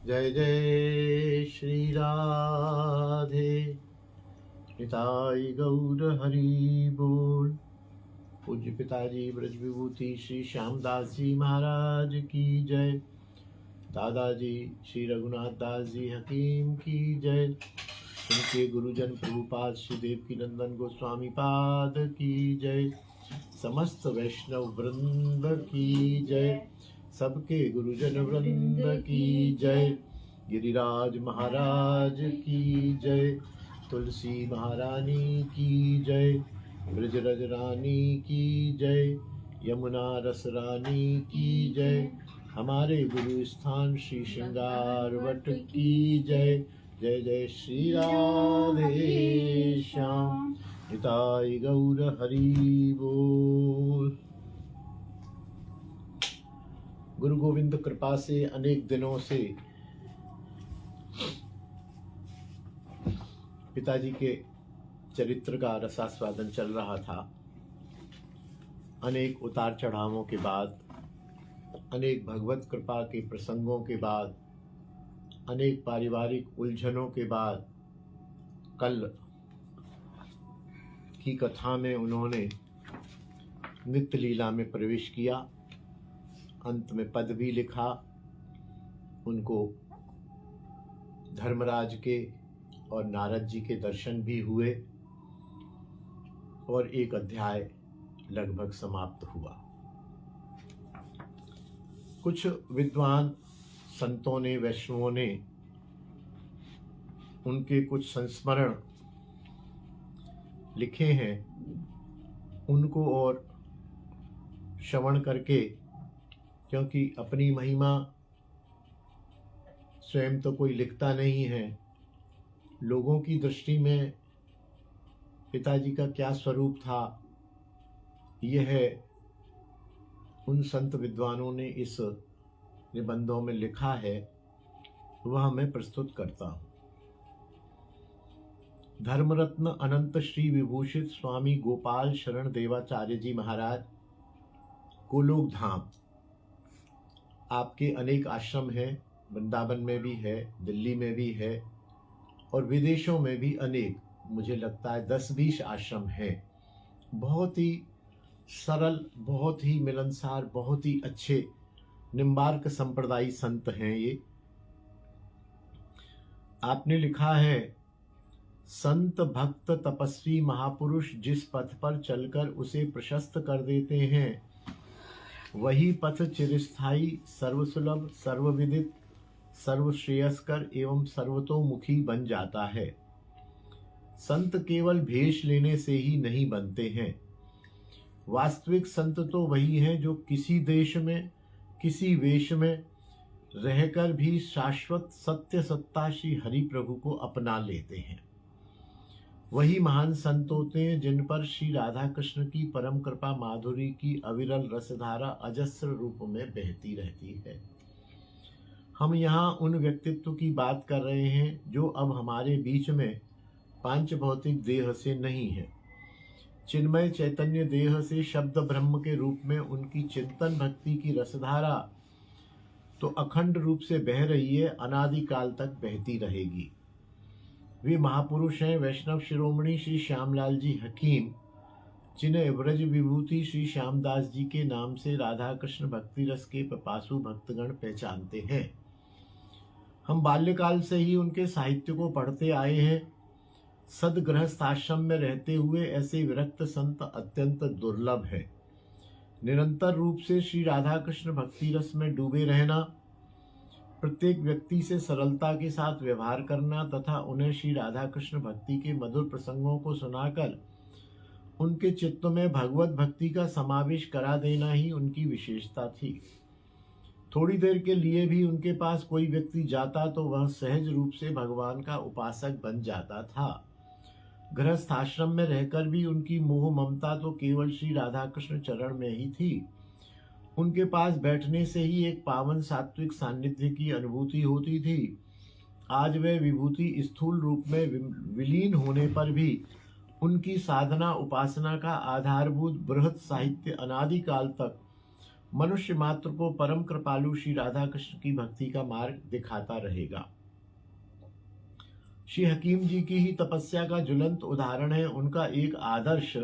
जय जय श्री राधे निताई गौर हरि बोल। पूज्य पिताजी ब्रज विभूति श्री श्यामदास जी महाराज की जय। दादाजी श्री रघुनाथ दास जी हकीम की जय। उनके गुरुजन प्रभुपाद श्री देवकी नंदन गोस्वामी पाद की जय। समस्त वैष्णव वृंद की जय। सबके गुरुजन वृंद की जय। गिरिराज महाराज की जय। तुलसी महारानी की जय। ब्रजरज रानी की जय। यमुना रस रानी की जय। हमारे गुरु स्थान श्री श्रृंगार वट की जय। जय जय श्री राधे श्याम निताई गौर हरि बोल। गुरु गोविंद कृपा से अनेक दिनों से पिताजी के चरित्र का रसास्वादन चल रहा था। अनेक उतार चढ़ावों के बाद, अनेक भगवत कृपा के प्रसंगों के बाद, अनेक पारिवारिक उलझनों के बाद कल की कथा में उन्होंने नित्य लीला में प्रवेश किया। अंत में पद भी लिखा। उनको धर्मराज के और नारद जी के दर्शन भी हुए और एक अध्याय लगभग समाप्त हुआ। कुछ विद्वान संतों ने, वैष्णवों ने उनके कुछ संस्मरण लिखे हैं। उनको और श्रवण करके, क्योंकि अपनी महिमा स्वयं तो कोई लिखता नहीं है, लोगों की दृष्टि में पिताजी का क्या स्वरूप था, यह उन संत विद्वानों ने इस निबंधों में लिखा है, वह मैं प्रस्तुत करता हूँ। धर्मरत्न अनंत श्री विभूषित स्वामी गोपाल शरण देवाचार्य जी महाराज, गोलोक धाम। आपके अनेक आश्रम हैं, वृंदावन में भी है, दिल्ली में भी है और विदेशों में भी अनेक, मुझे लगता है 10-20 आश्रम हैं। बहुत ही सरल, बहुत ही मिलनसार, बहुत ही अच्छे निम्बार्क संप्रदायी संत हैं ये। आपने लिखा है, संत भक्त तपस्वी महापुरुष जिस पथ पर चलकर उसे प्रशस्त कर देते हैं, वही पथ चिरस्थायी, सर्वसुलभ, सर्वविदित, सर्वश्रेयस्कर एवं सर्वतोमुखी बन जाता है। संत केवल भेष लेने से ही नहीं बनते हैं। वास्तविक संत तो वही हैं जो किसी देश में, किसी वेश में रहकर भी शाश्वत सत्य सत्ता श्री हरि प्रभु को अपना लेते हैं। वही महान संत होते हैं जिन पर श्री राधा कृष्ण की परम कृपा माधुरी की अविरल रसधारा अजस्र रूप में बहती रहती है। हम यहाँ उन व्यक्तित्व की बात कर रहे हैं जो अब हमारे बीच में पांच भौतिक देह से नहीं है। चिन्मय चैतन्य देह से शब्द ब्रह्म के रूप में उनकी चिंतन भक्ति की रसधारा तो अखंड रूप से बह रही है, अनादिकाल तक बहती रहेगी। वे महापुरुष हैं वैष्णव शिरोमणि श्री श्यामलाल जी हकीम, जिन्हें ब्रज विभूति श्री श्यामदास जी के नाम से राधा कृष्ण भक्ति रस के पिपासु भक्तगण पहचानते हैं। हम बाल्यकाल से ही उनके साहित्य को पढ़ते आए हैं। सदगृहस्थ आश्रम में रहते हुए ऐसे विरक्त संत अत्यंत दुर्लभ है। निरंतर रूप से श्री राधा कृष्ण भक्ति रस में डूबे रहना, प्रत्येक व्यक्ति से सरलता के साथ व्यवहार करना तथा उन्हें श्री राधा कृष्ण भक्ति के मधुर प्रसंगों को सुनाकर उनके चित्त में भगवत भक्ति का समावेश करा देना ही उनकी विशेषता थी। थोड़ी देर के लिए भी उनके पास कोई व्यक्ति जाता तो वह सहज रूप से भगवान का उपासक बन जाता था। गृहस्थ आश्रम में रहकर भी उनकी मोह ममता तो केवल श्री राधा कृष्ण चरण में ही थी। उनके पास बैठने से ही एक पावन सात्विक सान्निध्य की अनुभूति होती थी। आज वह विभूति स्थूल रूप में विलीन होने पर भी उनकी साधना उपासना का आधारभूत बृहत साहित्य अनादिकाल तक मनुष्य मात्र को परम कृपालु श्री राधा कृष्ण की भक्ति का मार्ग दिखाता रहेगा। श्री हकीम जी की ही तपस्या का ज्वलंत उदाहरण है उनका एक आदर्श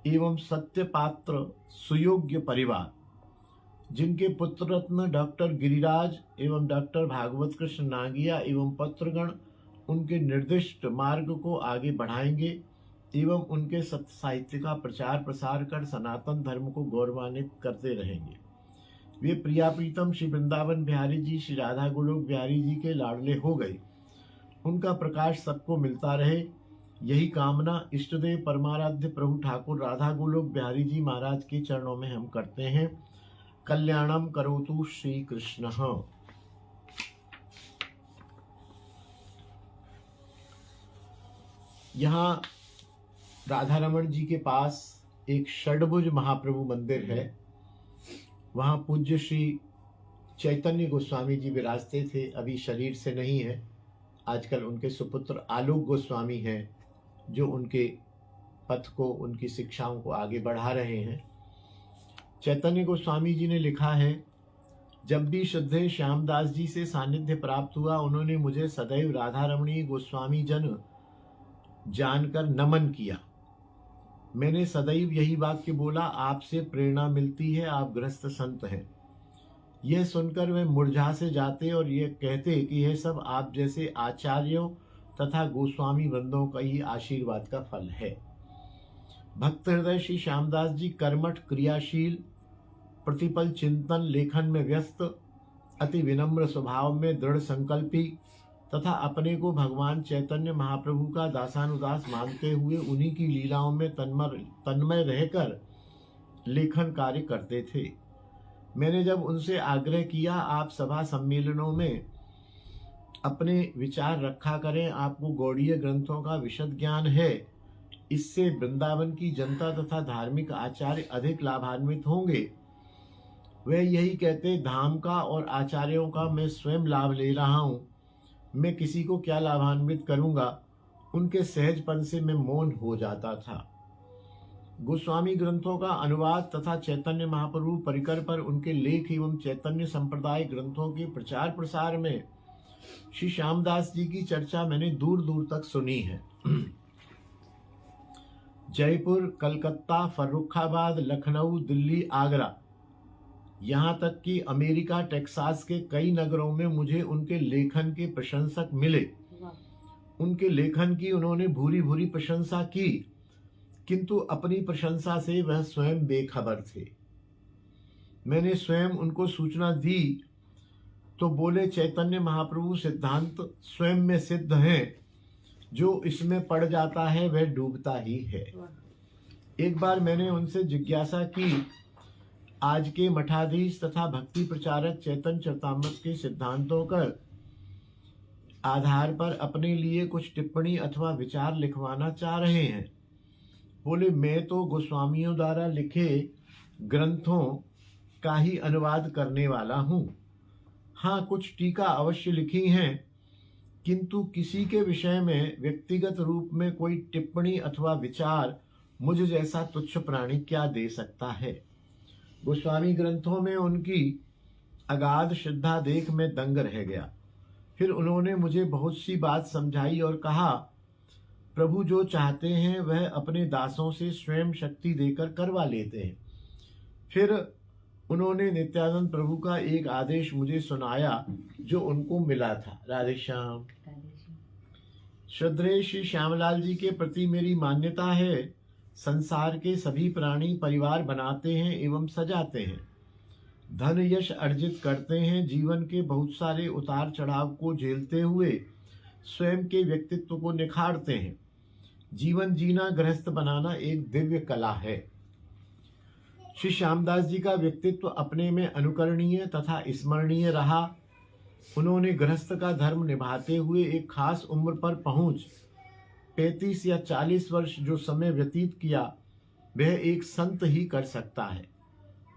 एवं सत्य पात्र सुयोग्य परिवार, जिनके पुत्र रत्न डॉक्टर गिरिराज एवं डॉक्टर भागवत कृष्ण नागिया एवं पत्रगण उनके निर्दिष्ट मार्ग को आगे बढ़ाएंगे एवं उनके सत्य साहित्य का प्रचार प्रसार कर सनातन धर्म को गौरवान्वित करते रहेंगे। वे प्रिया प्रीतम श्री वृंदावन बिहारी जी श्री राधा गोलोक बिहारी जी के लाडले हो गए। उनका प्रकाश सबको मिलता रहे, यही कामना इष्टदेव परमाराध्य प्रभु ठाकुर राधा गोलोक बिहारी जी महाराज के चरणों में हम करते हैं। कल्याणम करोतु श्री कृष्ण। यहाँ राधा रमण जी के पास एक षडभुज महाप्रभु मंदिर है। वहाँ पूज्य श्री चैतन्य गोस्वामी जी विराजते थे, अभी शरीर से नहीं है। आजकल उनके सुपुत्र आलोक गोस्वामी हैं जो उनके पथ को, उनकी शिक्षाओं को आगे बढ़ा रहे हैं। चैतन्य गोस्वामी जी ने लिखा है, जब भी श्रद्धेय श्यामदास जी से सानिध्य प्राप्त हुआ उन्होंने मुझे सदैव राधा रमणीय गोस्वामी जन जानकर नमन किया। मैंने सदैव यही वाक्य बोला, आपसे प्रेरणा मिलती है, आप गृहस्थ संत हैं। यह सुनकर वे मुरझा से जाते और ये कहते कि यह सब आप जैसे आचार्यों तथा गोस्वामी वृंदों का ही आशीर्वाद का फल है। भक्त हृदय श्री श्यामदास जी कर्मठ, क्रियाशील, प्रतिपल चिंतन लेखन में व्यस्त, अति विनम्र स्वभाव में दृढ़ संकल्पी तथा अपने को भगवान चैतन्य महाप्रभु का दासानुदास मानते हुए उन्हीं की लीलाओं में तन्मय रहकर लेखन कार्य करते थे। मैंने जब उनसे आग्रह किया, आप सभा सम्मेलनों में अपने विचार रखा करें, आपको गौड़ीय ग्रंथों का विशद ज्ञान है, इससे वृंदावन की जनता तथा धार्मिक आचार्य अधिक लाभान्वित होंगे। वे यही कहते, धाम का और आचार्यों का मैं स्वयं लाभ ले रहा हूँ, मैं किसी को क्या लाभान्वित करूँगा। उनके सहजपन से मैं मौन हो जाता था। गोस्वामी ग्रंथों का अनुवाद तथा चैतन्य महाप्रभु परिकर पर उनके लेख एवं चैतन्य संप्रदाय ग्रंथों के प्रचार प्रसार में श्री श्यामदास जी की चर्चा मैंने दूर दूर तक सुनी है। जयपुर, कलकत्ता, फर्रुखाबाद, लखनऊ, दिल्ली, आगरा, यहाँ तक कि अमेरिका, टेक्सास के कई नगरों में मुझे उनके लेखन के प्रशंसक मिले। उनके लेखन की उन्होंने भूरी भूरी प्रशंसा की, किंतु अपनी प्रशंसा से वह स्वयं बेखबर थे। मैंने स्वयं उनको सूचना दी तो बोले, चैतन्य महाप्रभु सिद्धांत स्वयं में सिद्ध हैं, जो इसमें पड़ जाता है वह डूबता ही है। एक बार मैंने उनसे जिज्ञासा की, आज के मठाधीश तथा भक्ति प्रचारक चैतन्य चरितामृत के सिद्धांतों पर आधार पर अपने लिए कुछ टिप्पणी अथवा विचार लिखवाना चाह रहे हैं। बोले, मैं तो गोस्वामियों द्वारा लिखे ग्रंथों का ही अनुवाद करने वाला हूँ। हाँ, कुछ टीका अवश्य लिखी हैं, किंतु किसी के विषय में व्यक्तिगत रूप में कोई टिप्पणी अथवा विचार मुझ जैसा तुच्छ प्राणी क्या दे सकता है। गोस्वामी ग्रंथों में उनकी अगाध श्रद्धा देख मैं दंग रह गया। फिर उन्होंने मुझे बहुत सी बात समझाई और कहा, प्रभु जो चाहते हैं वह अपने दासों से स्वयं शक्ति देकर करवा लेते हैं। फिर उन्होंने नित्यानंद प्रभु का एक आदेश मुझे सुनाया जो उनको मिला था। राधे श्याम। श्रद्धेय श्री श्यामलाल जी के प्रति मेरी मान्यता है, संसार के सभी प्राणी परिवार बनाते हैं एवं सजाते हैं, धन यश अर्जित करते हैं, जीवन के बहुत सारे उतार चढ़ाव को झेलते हुए स्वयं के व्यक्तित्व को निखारते हैं। जीवन जीना, गृहस्थ बनाना एक दिव्य कला है। श्री श्यामदास जी का व्यक्तित्व अपने में अनुकरणीय तथा स्मरणीय रहा। उन्होंने गृहस्थ का धर्म निभाते हुए एक खास उम्र पर पहुंच 35 या 40 वर्ष जो समय व्यतीत किया, वह एक संत ही कर सकता है।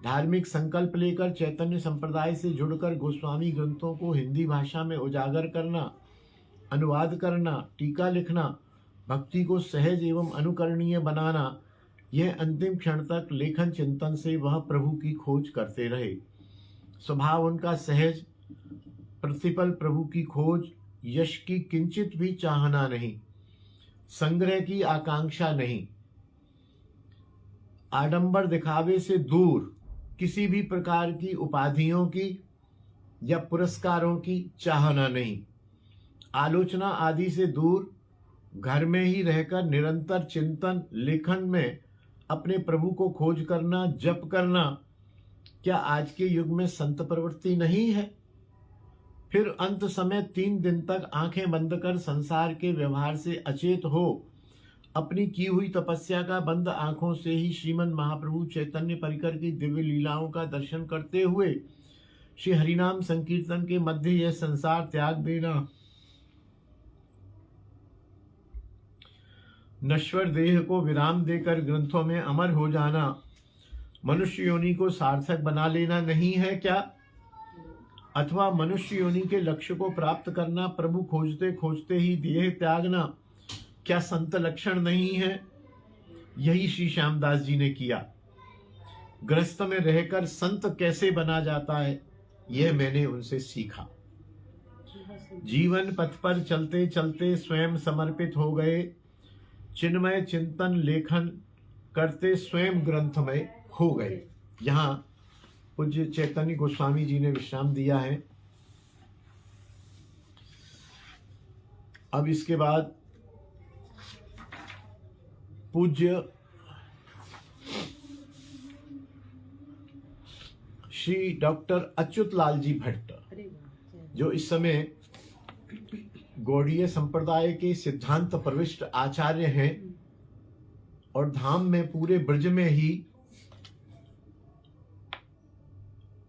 धार्मिक संकल्प लेकर चैतन्य संप्रदाय से जुड़कर गोस्वामी ग्रंथों को हिंदी भाषा में उजागर करना, अनुवाद करना, टीका लिखना, भक्ति को सहज एवं अनुकरणीय बनाना, यह अंतिम क्षण तक लेखन चिंतन से वह प्रभु की खोज करते रहे। स्वभाव उनका सहज, प्रतिपल प्रभु की खोज, यश की किंचित भी चाहना नहीं, संग्रह की आकांक्षा नहीं, आडंबर दिखावे से दूर, किसी भी प्रकार की उपाधियों की या पुरस्कारों की चाहना नहीं, आलोचना आदि से दूर, घर में ही रहकर निरंतर चिंतन लेखन में अपने प्रभु को खोज करना, जप करना, क्या आज के युग में संत प्रवृत्ति नहीं है? फिर अंत समय 3 दिन तक आंखें बंद कर संसार के व्यवहार से अचेत हो अपनी की हुई तपस्या का बंद आंखों से ही श्रीमन महाप्रभु चैतन्य परिकर की दिव्य लीलाओं का दर्शन करते हुए श्री हरिनाम संकीर्तन के मध्य यह संसार त्याग देना, नश्वर देह को विराम देकर ग्रंथों में अमर हो जाना, मनुष्य योनि को सार्थक बना लेना नहीं है क्या? अथवा मनुष्य योनि के लक्ष्य को प्राप्त करना, प्रभु खोजते खोजते ही देह त्यागना, क्या संत लक्षण नहीं है? यही श्री श्यामदास जी ने किया। गृहस्थ में रहकर संत कैसे बना जाता है, यह मैंने उनसे सीखा। जीवन पथ पर चलते चलते स्वयं समर्पित हो गए, चिन्मय चिंतन लेखन करते स्वयं ग्रंथमय हो गए। यहाँ पूज्य चैतन्य गोस्वामी जी ने विश्राम दिया है। अब इसके बाद पूज्य श्री डॉक्टर अच्युत लाल जी भट्ट, जो इस समय गौड़ीय संप्रदाय के सिद्धांत प्रविष्ट आचार्य हैं और धाम में पूरे ब्रज में ही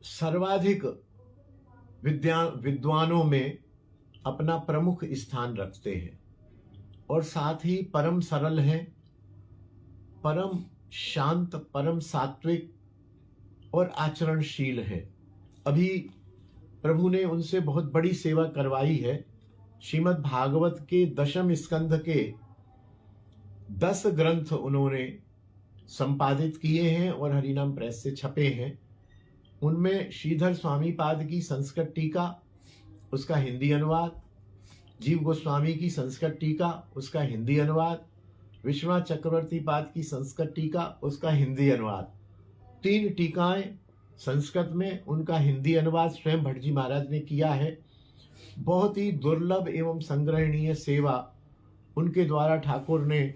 सर्वाधिक विद्वानों में अपना प्रमुख स्थान रखते हैं और साथ ही परम सरल हैं, परम शांत, परम सात्विक और आचरणशील हैं। अभी प्रभु ने उनसे बहुत बड़ी सेवा करवाई है। श्रीमद् भागवत के 10वें स्कंध के 10 ग्रंथ उन्होंने संपादित किए हैं और हरिनाम प्रेस से छपे हैं। उनमें श्रीधर स्वामी पाद की संस्कृत टीका, उसका हिंदी अनुवाद, जीव गोस्वामी की संस्कृत टीका, उसका हिंदी अनुवाद, विश्वनाथ चक्रवर्ती पाद की संस्कृत टीका, उसका हिंदी अनुवाद, 3 टीकाएं संस्कृत में, उनका हिंदी अनुवाद स्वयं भट्ट जी महाराज ने किया है। बहुत ही दुर्लभ एवं संग्रहणीय सेवा उनके द्वारा ठाकुर ने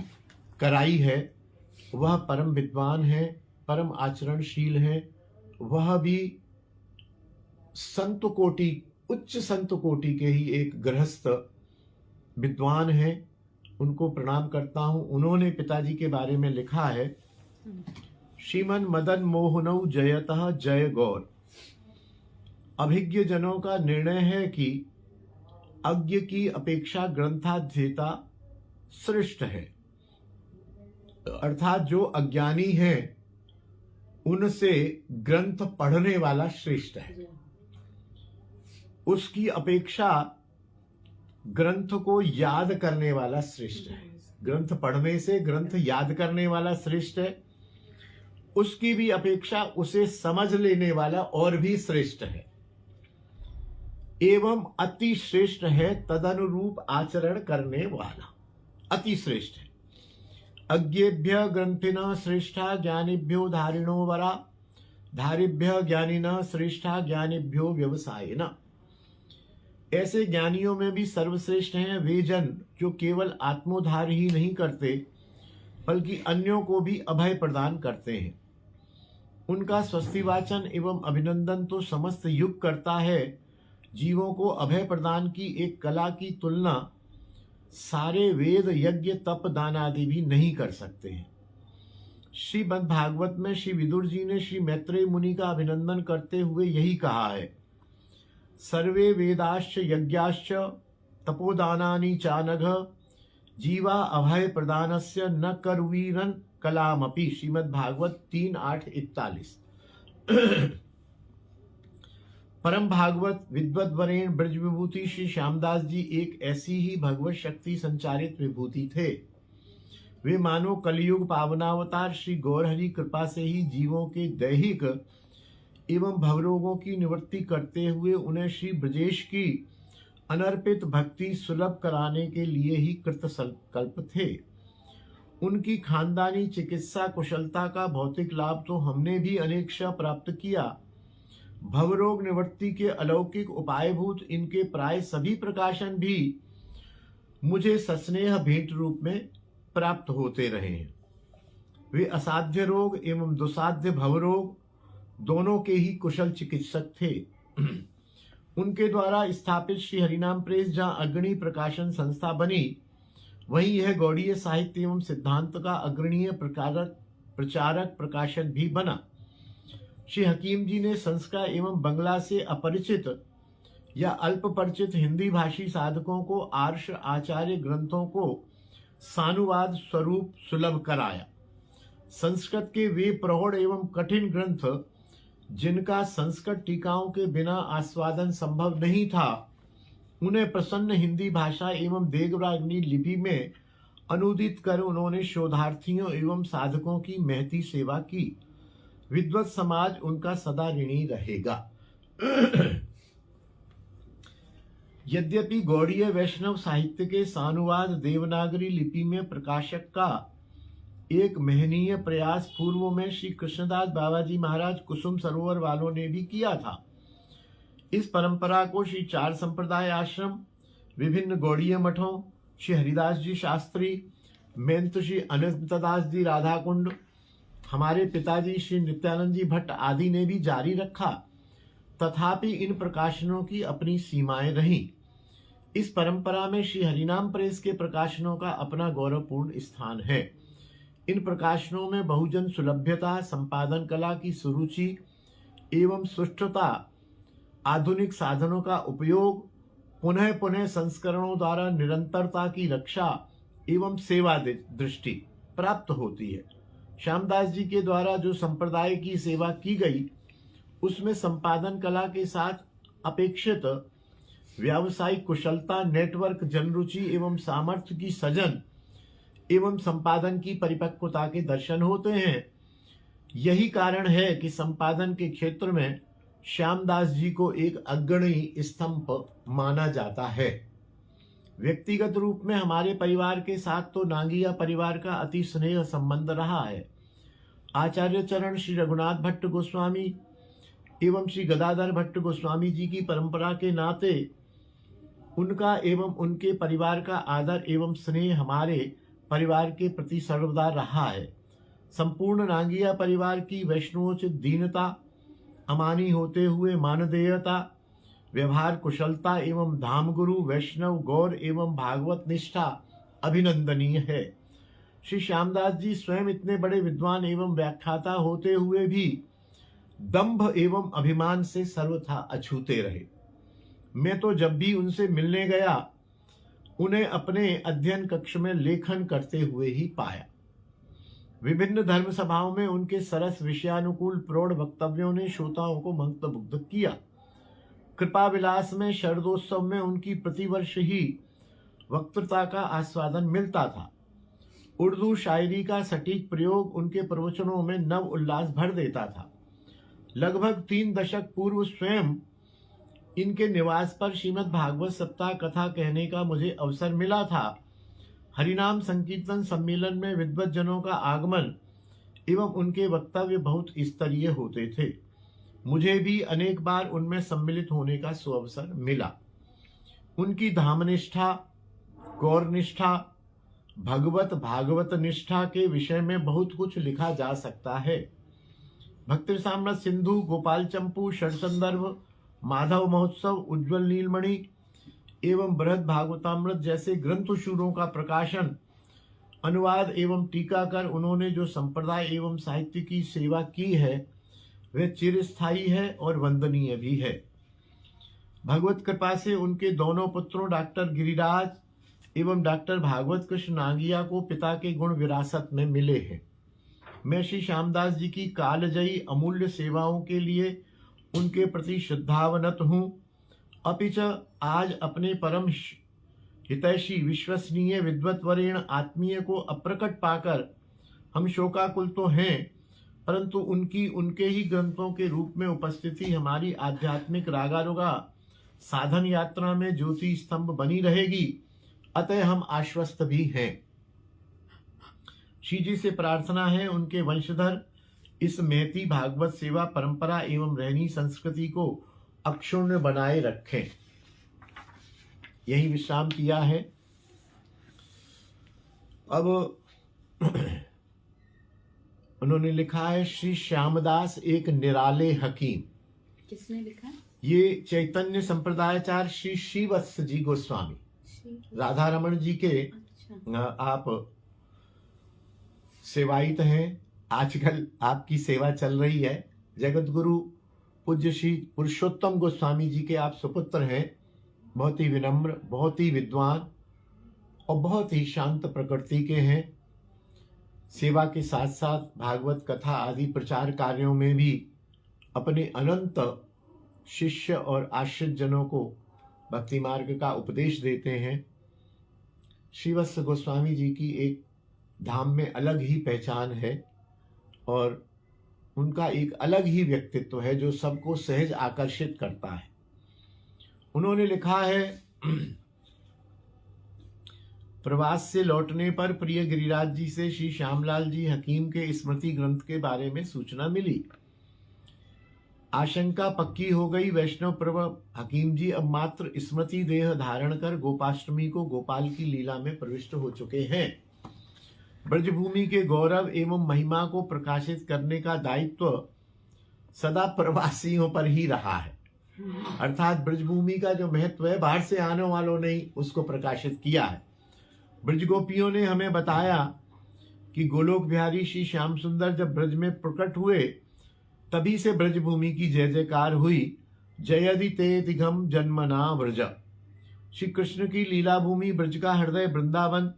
कराई है। वह परम विद्वान है, परम आचरणशील है, वह भी संत कोटि, उच्च संत कोटि के ही एक गृहस्थ विद्वान है। उनको प्रणाम करता हूं। उन्होंने पिताजी के बारे में लिखा है, श्रीमन मदन मोहनौ जयतः जय गौर। अभिज्ञ जनों का निर्णय है कि अज्ञ की अपेक्षा ग्रंथाध्येता श्रेष्ठ है, अर्थात जो अज्ञानी है उनसे ग्रंथ पढ़ने वाला श्रेष्ठ है। उसकी अपेक्षा ग्रंथ को याद करने वाला श्रेष्ठ है। ग्रंथ पढ़ने से ग्रंथ याद करने वाला श्रेष्ठ है। उसकी भी अपेक्षा उसे समझ लेने वाला और भी श्रेष्ठ है। एवं अति श्रेष्ठ है तदनुरूप आचरण करने वाला, अति श्रेष्ठ है। अज्ञेभ्य ग्रंथिना श्रेष्ठा ज्ञानिभ्यो धारिणो वरा, धारिभ्य ज्ञानिना श्रेष्ठा ज्ञानिभ्यो व्यवसायिना। ऐसे ज्ञानियों में भी सर्वश्रेष्ठ हैं वे जन जो केवल आत्मोद्धार ही नहीं करते बल्कि अन्यों को भी अभय प्रदान करते हैं। उनका स्वस्तिवाचन एवं अभिनंदन तो समस्त युग करता है। जीवों को अभय प्रदान की एक कला की तुलना सारे वेद, यज्ञ, तप, दान आदि भी नहीं कर सकते हैं। श्रीमद् भागवत में श्री विदुर जी ने श्री मैत्रेय मुनि का अभिनंदन करते हुए यही कहा है, सर्वे वेदाश्च यज्ञाश्च तपोदानानि चानघ जीवा अभय प्रदानस्य न करवीरन कलामपि। श्रीमद् भागवत 3:8-41। परम भागवत विद्वद्वरेण ब्रज विभूति श्री श्यामदास जी एक ऐसी ही भगवत शक्ति संचारित विभूति थे। वे मानो कलयुग पावनावतार श्री गौरहरि कृपा से ही जीवों के दैहिक एवं भवरोगों की निवृत्ति करते हुए उन्हें श्री ब्रजेश की अनर्पित भक्ति सुलभ कराने के लिए ही कृत संकल्प थे। उनकी खानदानी चिकित्सा कुशलता का भौतिक लाभ तो हमने भी अनेकशः प्राप्त किया। भवरोग निवृत्ति के अलौकिक उपायभूत इनके प्राय सभी प्रकाशन भी मुझे सस्नेह भेंट रूप में प्राप्त होते रहे हैं। वे असाध्य रोग एवं दुसाध्य भवरोग दोनों के ही कुशल चिकित्सक थे। उनके द्वारा स्थापित श्री हरिनाम प्रेस जहाँ अग्रणी प्रकाशन संस्था बनी, वहीं यह गौड़ीय साहित्य एवं सिद्धांत का अग्रणीय प्रचारक प्रकाशन भी बना। श्री हकीम जी ने संस्कृत एवं बंगला से अपरिचित या अल्प परिचित हिंदी भाषी साधकों को आर्ष आचार्य ग्रंथों को सानुवाद स्वरूप सुलभ कराया। संस्कृत के वे प्रौढ़ एवं कठिन ग्रंथ जिनका संस्कृत टीकाओं के बिना आस्वादन संभव नहीं था, उन्हें प्रसन्न हिंदी भाषा एवं देवनागरी लिपि में अनुदित कर उन्होंने शोधार्थियों एवं साधकों की महती सेवा की। विद्वत समाज उनका सदा ऋणी रहेगा। यद्यपि गौड़ीय वैष्णव साहित्य के सानुवाद देवनागरी लिपि में प्रकाशक का एक महनीय प्रयास पूर्व में श्री कृष्णदास बाबाजी महाराज कुसुम सरोवर वालों ने भी किया था। इस परंपरा को श्री चार संप्रदाय आश्रम, विभिन्न गौड़ीय मठों, श्री हरिदास जी शास्त्री, मेंत श्री अनंतदास जी राधाकुंड, हमारे पिताजी श्री नित्यानंद जी भट्ट आदि ने भी जारी रखा। तथापि इन प्रकाशनों की अपनी सीमाएं रहीं। इस परंपरा में श्री हरिनाम प्रेस के प्रकाशनों का अपना गौरवपूर्ण स्थान है। इन प्रकाशनों में बहुजन सुलभ्यता, संपादन कला की सुरुचि एवं सुष्ठुता, आधुनिक साधनों का उपयोग, पुनः पुनः संस्करणों द्वारा निरंतरता की रक्षा एवं सेवा दृष्टि प्राप्त होती है। श्यामदास जी के द्वारा जो संप्रदाय की सेवा की गई, उसमें संपादन कला के साथ अपेक्षित व्यावसायिक कुशलता, नेटवर्क, जनरुचि एवं सामर्थ्य की सजन एवं संपादन की परिपक्वता के दर्शन होते हैं। यही कारण है कि संपादन के क्षेत्र में श्यामदास जी को एक अग्रणी स्तंभ माना जाता है। व्यक्तिगत रूप में हमारे परिवार के साथ तो नांगिया परिवार का अति स्नेह संबंध रहा है। आचार्य चरण श्री रघुनाथ भट्ट गोस्वामी एवं श्री गदाधर भट्ट गोस्वामी जी की परंपरा के नाते उनका एवं उनके परिवार का आदर एवं स्नेह हमारे परिवार के प्रति सर्वदा रहा है। संपूर्ण नांगिया परिवार की वैष्णवोचित दीनता, अमानी होते हुए मानदेयता, व्यवहार कुशलता एवं धामगुरु वैष्णव गौर एवं भागवत निष्ठा अभिनंदनीय है। श्री श्यामदास जी स्वयं इतने बड़े विद्वान एवं व्याख्याता होते हुए भी दंभ एवं अभिमान से सर्वथा अछूते रहे। मैं तो जब भी उनसे मिलने गया, उन्हें अपने अध्ययन कक्ष में लेखन करते हुए ही पाया। विभिन्न धर्म सभाओं में उनके सरस विषयानुकूल प्रौढ़ वक्तव्यों ने श्रोताओं को मंत्रमुग्ध किया। कृपा विलास में शरदोत्सव में उनकी प्रतिवर्ष ही वक्तृता का आस्वादन मिलता था। उर्दू शायरी का सटीक प्रयोग उनके प्रवचनों में नव उल्लास भर देता था। लगभग 3 दशक पूर्व स्वयं इनके निवास पर श्रीमद् भागवत सप्ताह कथा कहने का मुझे अवसर मिला था। हरिनाम संकीर्तन सम्मेलन में विद्वत जनों का आगमन एवं उनके वक्तव्य बहुत स्तरीय होते थे। मुझे भी अनेक बार उनमें सम्मिलित होने का सुअवसर मिला। उनकी धामनिष्ठा, गौरनिष्ठा, भगवत भागवत निष्ठा के विषय में बहुत कुछ लिखा जा सकता है। भक्ति साम्राट सिंधु, गोपाल चंपू, षडसंदर्भ, माधव महोत्सव, उज्ज्वल नीलमणि एवं बृहद भागवतामृत जैसे ग्रंथशूरों का प्रकाशन, अनुवाद एवं टीका कर उन्होंने जो संप्रदाय एवं साहित्य की सेवा की है, वह चिरस्थायी है और वंदनीय भी है। भगवत कृपा से उनके दोनों पुत्रों डॉक्टर गिरिराज एवं डॉक्टर भागवत कृष्ण नागिया को पिता के गुण विरासत में मिले हैं। मैं श्री श्यामदास जी की कालजयी अमूल्य सेवाओं के लिए उनके प्रति श्रद्धावनत हूँ। अपिच आज अपने परम हितैषी विश्वसनीय विद्वत्वरेण आत्मीय को अप्रकट पाकर हम शोकाकुल तो हैं, परंतु उनके ही ग्रंथों के रूप में उपस्थिति हमारी आध्यात्मिक रागारुगा साधन यात्रा में ज्योति स्तंभ बनी रहेगी। अतः हम आश्वस्त भी हैं। श्री जी से प्रार्थना है उनके वंशधर इस महती भागवत सेवा परंपरा एवं रहनी संस्कृति को अक्षुण्ण बनाए रखें। यही विश्राम किया है। अब उन्होंने लिखा है श्री श्यामदास एक निराले हकीम। किसने लिखा? ये चैतन्य संप्रदायाचार्य श्री श्रीवत्स जी गोस्वामी, राधा रमन जी के आप सेवायित हैं। आजकल आपकी सेवा चल रही है। जगत गुरु पूज्य श्री पुरुषोत्तम गोस्वामी जी के आप सुपुत्र हैं। बहुत ही विनम्र, बहुत ही विद्वान और बहुत ही शांत प्रकृति के हैं। सेवा के साथ साथ भागवत कथा आदि प्रचार कार्यों में भी अपने अनंत शिष्य और आश्रित जनों को भक्ति मार्ग का उपदेश देते हैं। श्रीवत्स गोस्वामी जी की एक धाम में अलग ही पहचान है और उनका एक अलग ही व्यक्तित्व है जो सबको सहज आकर्षित करता है। उन्होंने लिखा है प्रवास से लौटने पर प्रिय गिरिराज जी से श्री श्यामलाल जी हकीम के स्मृति ग्रंथ के बारे में सूचना मिली। आशंका पक्की हो गई। वैष्णव प्रभ हकीम जी अब मात्र स्मृति देह धारण कर गोपाष्टमी को गोपाल की लीला में प्रविष्ट हो चुके हैं। ब्रजभूमि के गौरव एवं महिमा को प्रकाशित करने का दायित्व सदा प्रवासियों पर ही रहा है। अर्थात ब्रजभूमि का जो महत्व है बाहर से आने वालों ने उसको प्रकाशित किया है। ब्रजगोपियों ने हमें बताया कि गोलोक बिहारी श्री श्याम सुंदर जब ब्रज में प्रकट हुए तभी से ब्रजभूमि की जय जयकार हुई। जयदि ते दिघम जन्मना व्रज। श्री कृष्ण की लीला भूमि ब्रज का हृदय वृंदावन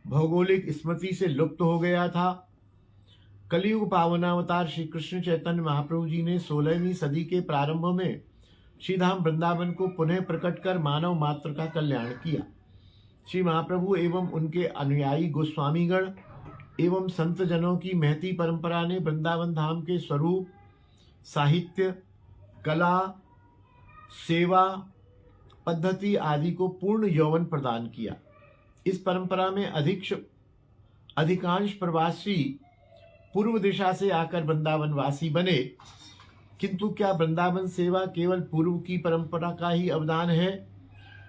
भौगोलिक स्मृति से लुप्त हो गया था। कलियुग पावनावतार श्री कृष्ण चैतन्य महाप्रभु जी ने 16वीं सदी के प्रारंभ में श्रीधाम वृंदावन को पुनः प्रकट कर मानव मात्र का कल्याण किया। श्री महाप्रभु एवं उनके अनुयायी गोस्वामीगण एवं संत जनों की महती परंपरा ने वृंदावन धाम के स्वरूप, साहित्य, कला, सेवा, पद्धति आदि को पूर्ण यौवन प्रदान किया। इस परंपरा में अधिकांश प्रवासी पूर्व दिशा से आकर वृंदावन वासी बने, किंतु क्या वृंदावन सेवा केवल पूर्व की परंपरा का ही अवदान है?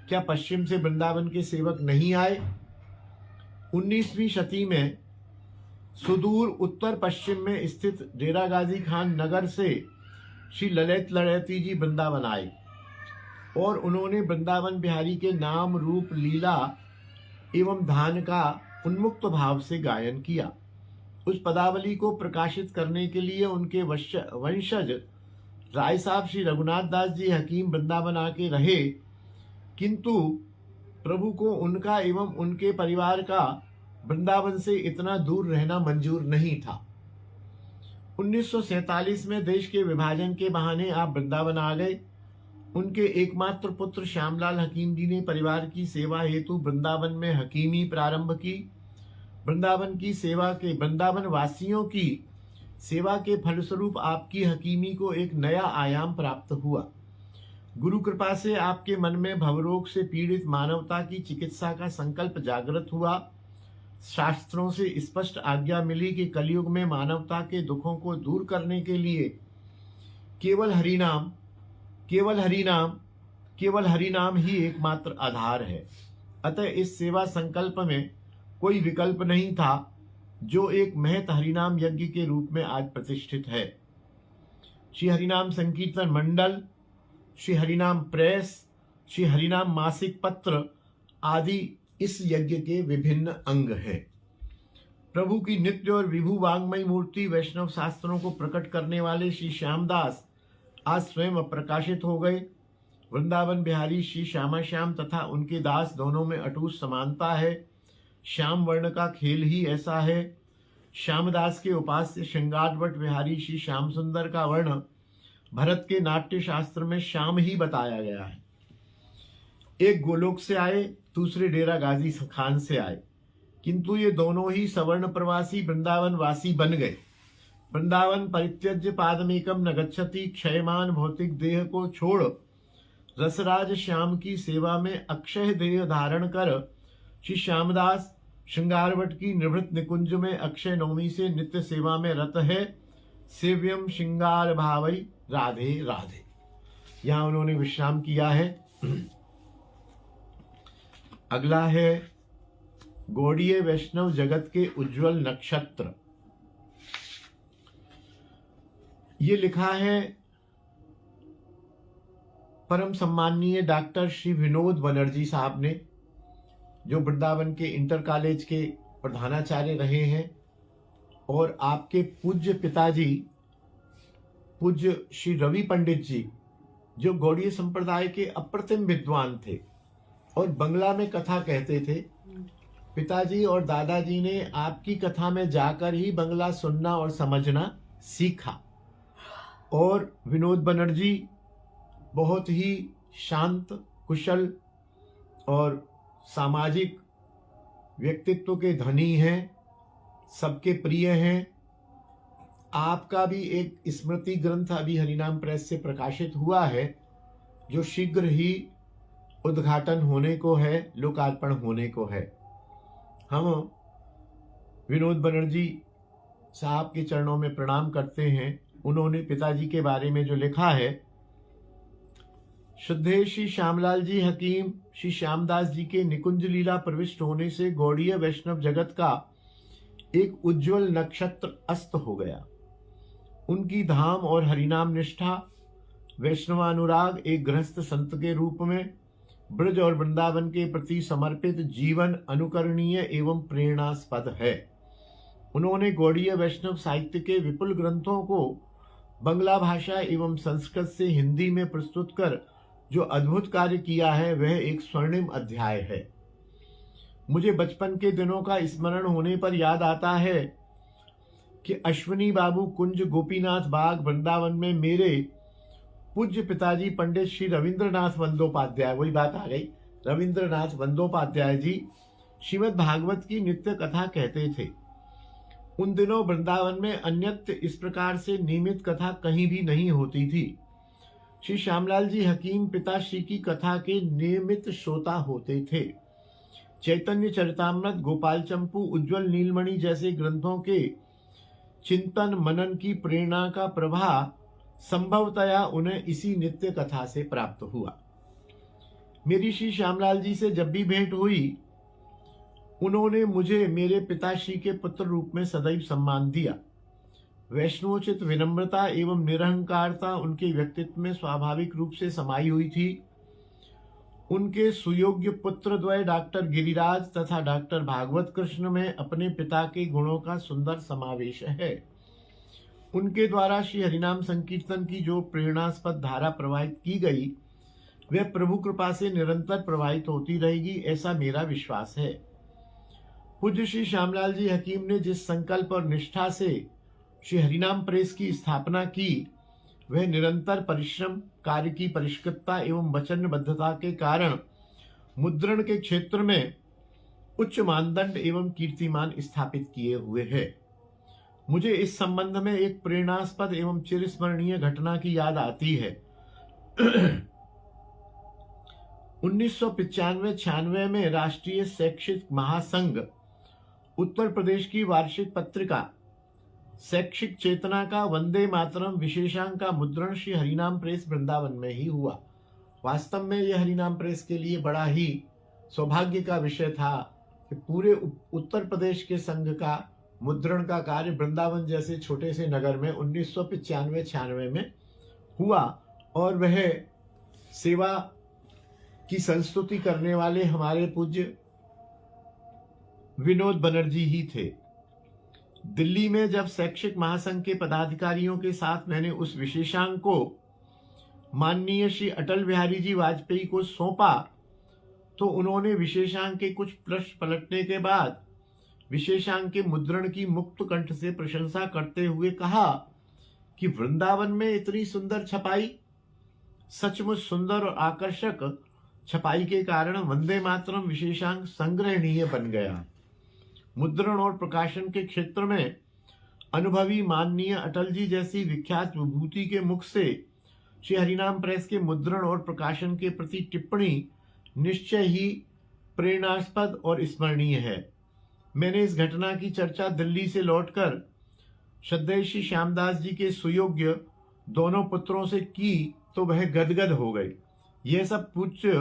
क्या पश्चिम से वृंदावन के सेवक नहीं आए? 19वीं शती में सुदूर उत्तर पश्चिम में स्थित डेरा गाजी खान नगर से श्री ललित लड़ैती जी वृंदावन आए और उन्होंने वृंदावन बिहारी के नाम, रूप, लीला एवं धान का उन्मुक्त भाव से गायन किया। उस पदावली को प्रकाशित करने के लिए उनके वंशज राय साहब श्री रघुनाथ दास जी हकीम वृंदावन आके रहे, किंतु प्रभु को उनका एवं उनके परिवार का वृंदावन से इतना दूर रहना मंजूर नहीं था। 1947 में देश के विभाजन के बहाने आप वृंदावन आ गए। उनके एकमात्र पुत्र श्यामलाल हकीम जी ने परिवार की सेवा हेतु वृंदावन में हकीमी प्रारंभ की। वृंदावन वासियों की सेवा के फलस्वरूप आपकी हकीमी को एक नया आयाम प्राप्त हुआ। गुरु कृपा से आपके मन में भवरोग से पीड़ित मानवता की चिकित्सा का संकल्प जागृत हुआ। शास्त्रों से स्पष्ट आज्ञा मिली कि कलयुग में मानवता के दुखों को दूर करने के लिए केवल हरिनाम ही एकमात्र आधार है। अतः इस सेवा संकल्प में कोई विकल्प नहीं था, जो एक महत हरिनाम यज्ञ के रूप में आज प्रतिष्ठित है। श्री हरिनाम संकीर्तन मंडल, श्री हरिनाम प्रेस, श्री हरिनाम मासिक पत्र आदि इस यज्ञ के विभिन्न अंग हैं। प्रभु की नित्य और विभु वांग्मयी मूर्ति वैष्णव शास्त्रों को प्रकट करने वाले श्री श्यामदास आज स्वयं प्रकाशित हो गए। वृंदावन बिहारी श्री श्यामा श्याम तथा उनके दास दोनों में अटूट समानता है। श्याम वर्ण का खेल ही ऐसा है। श्यामदास के उपास्य श्रृंगारवट बिहारी श्री श्याम सुंदर का वर्ण भरत के नाट्य शास्त्र में श्याम ही बताया गया है। एक गोलोक से आए, दूसरे डेरा गाजी खान से आए, किंतु ये दोनों ही सवर्ण प्रवासी वृंदावन वासी बन गए। वृंदावन परित्यज्य पादमेकम न गच्छति, क्षयमान भौतिक देह को छोड़ रसराज श्याम की सेवा में अक्षय देह धारण कर श्री श्यामदास श्रृंगारवट की निवृत्त निकुंज में अक्षय नवमी से नित्य सेवा में रत है। सेव्यम श्रृंगार भावई राधे राधे। यहां उन्होंने विश्राम किया है। अगला है गौड़ीय वैष्णव जगत के उज्जवल नक्षत्र। ये लिखा है परम सम्माननीय डॉक्टर श्री विनोद बनर्जी साहब ने, जो वृंदावन के इंटर कॉलेज के प्रधानाचार्य रहे हैं, और आपके पूज्य पिताजी पूज्य श्री रवि पंडित जी, जो गौड़ीय संप्रदाय के अप्रतिम विद्वान थे और बंगला में कथा कहते थे। पिताजी और दादाजी ने आपकी कथा में जाकर ही बंगला सुनना और समझना सीखा। और विनोद बनर्जी बहुत ही शांत, कुशल और सामाजिक व्यक्तित्व के धनी हैं, सबके प्रिय हैं। आपका भी एक स्मृति ग्रंथ अभी हरिनाम प्रेस से प्रकाशित हुआ है, जो शीघ्र ही उद्घाटन होने को है, लोकार्पण होने को है। हम विनोद बनर्जी साहब के चरणों में प्रणाम करते हैं। उन्होंने पिताजी के बारे में जो लिखा है, श्रद्धेय श्री श्यामलाल जी हकीम श्री श्यामदास जी के निकुंज लीला प्रविष्ट होने से गौड़ीय वैष्णव जगत का एक उज्जवल नक्षत्र अस्त हो गया। उनकी धाम और हरिनाम निष्ठा, वैष्णवानुराग एक गृहस्थ संत के रूप में ब्रज और वृंदावन के प्रति समर्पित जीवन अनुकरणीय एवं प्रेरणास्पद है। उन्होंने गौड़ीय वैष्णव साहित्य के विपुल ग्रंथों को बंगला भाषा एवं संस्कृत से हिंदी में प्रस्तुत कर जो अद्भुत कार्य किया है, वह एक स्वर्णिम अध्याय है। मुझे बचपन के दिनों का स्मरण होने पर याद आता है कि अश्विनी बाबू कुंज गोपीनाथ बाग वृंदावन में मेरे पूज्य पिताजी पंडित श्री रविंद्रनाथ बंदोपाध्याय, वही बात आ गई, रविंद्रनाथ बंदोपाध्याय जी श्रीमद् भागवत की नित्य कथा कहते थे। उन दिनों वृंदावन में अन्यत्र इस प्रकार से नियमित कथा कहीं भी नहीं होती थी। श्री श्यामलाल जी हकीम पिताश्री की कथा के नियमित श्रोता होते थे। चैतन्य चरितामृत, गोपाल चंपू, उज्जवल नीलमणि जैसे ग्रंथों के चिंतन मनन की प्रेरणा का प्रभाव संभवतया उन्हें इसी नित्य कथा से प्राप्त हुआ। मेरी श्री श्यामलाल जी से जब भी भेंट हुई, उन्होंने मुझे मेरे पिताश्री के पुत्र रूप में सदैव सम्मान दिया। वैष्णवोचित विनम्रता एवं निरहंकारता उनके व्यक्तित्व में स्वाभाविक रूप से समाई हुई थी। उनके सुयोग्य पुत्र द्वय डॉक्टर गिरिराज तथा डॉक्टर भागवत कृष्ण में अपने पिता के गुणों का सुंदर समावेश है। उनके द्वारा श्री हरिनाम संकीर्तन की जो प्रेरणास्पद धारा प्रवाहित की गई, वह प्रभु कृपा से निरंतर प्रवाहित होती रहेगी, ऐसा मेरा विश्वास है। पूज्य श्री श्यामलाल जी हकीम ने जिस संकल्प और निष्ठा से श्री हरिनाम प्रेस की स्थापना की, वह निरंतर परिश्रम, कार्य की परिष्कृतता एवं वचनबद्धता के कारण मुद्रण के क्षेत्र में उच्च मानदंड एवं कीर्तिमान स्थापित किए हुए है। मुझे इस संबंध में एक प्रेरणास्पद एवं चिरस्मरणीय घटना की याद आती है। 1995-96 में राष्ट्रीय शैक्षिक महासंघ उत्तर प्रदेश की वार्षिक पत्रिका शैक्षिक चेतना का वंदे मातरम विशेषांक का मुद्रण श्री हरिनाम प्रेस वृंदावन में ही हुआ। वास्तव में यह हरिनाम प्रेस के लिए बड़ा ही सौभाग्य का विषय था कि पूरे उत्तर प्रदेश के संघ का मुद्रण का कार्य वृंदावन जैसे छोटे से नगर में 1995-96 में हुआ, और वह सेवा की संस्तुति करने वाले हमारे पूज्य विनोद बनर्जी ही थे। दिल्ली में जब शैक्षिक महासंघ के पदाधिकारियों के साथ मैंने उस विशेषांक को माननीय श्री अटल बिहारी जी वाजपेयी को सौंपा, तो उन्होंने विशेषांक के कुछ प्रश्न पलटने के बाद विशेषांक के मुद्रण की मुक्त कंठ से प्रशंसा करते हुए कहा कि वृंदावन में इतनी सुंदर छपाई, सचमुच सुंदर और आकर्षक छपाई के कारण वंदे मातरम विशेषांक संग्रहणीय बन गया। मुद्रण और प्रकाशन के क्षेत्र में अनुभवी माननीय अटल जी जैसी विख्यात विभूति के मुख से श्री हरिनाम प्रेस के मुद्रण और प्रकाशन के प्रति टिप्पणी निश्चय ही प्रेरणास्पद और स्मरणीय है। मैंने इस घटना की चर्चा दिल्ली से लौटकर श्रद्धेय श्री श्यामदास जी के सुयोग्य दोनों पुत्रों से की तो वह गदगद हो गए। यह सब पूज्य